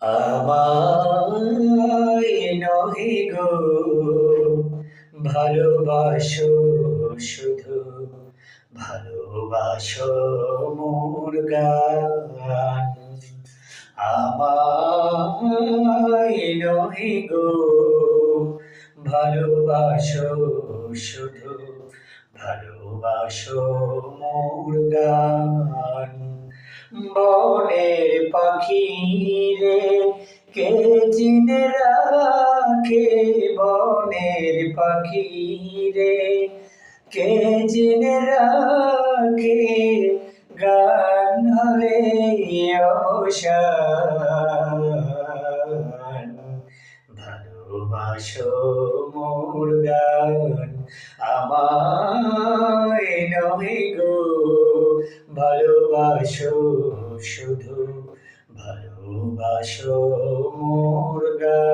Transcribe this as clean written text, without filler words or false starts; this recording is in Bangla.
আমায় নহে গো ভালোবাসো শুধু, ভালোবাসো মোর গান। আমায় নহে গো ভালোবাসো শুধু, ভালোবাসো মোর গান। বনের পাখি রে কে চিনে রাখে, বনের পাখি রে কে চিনে রাখে, গান হলে অবসান। ভালোবাসো মোর গান, আমায় নহে গো ভালোবাসো শুধু, ভালোবাসো মোর গান।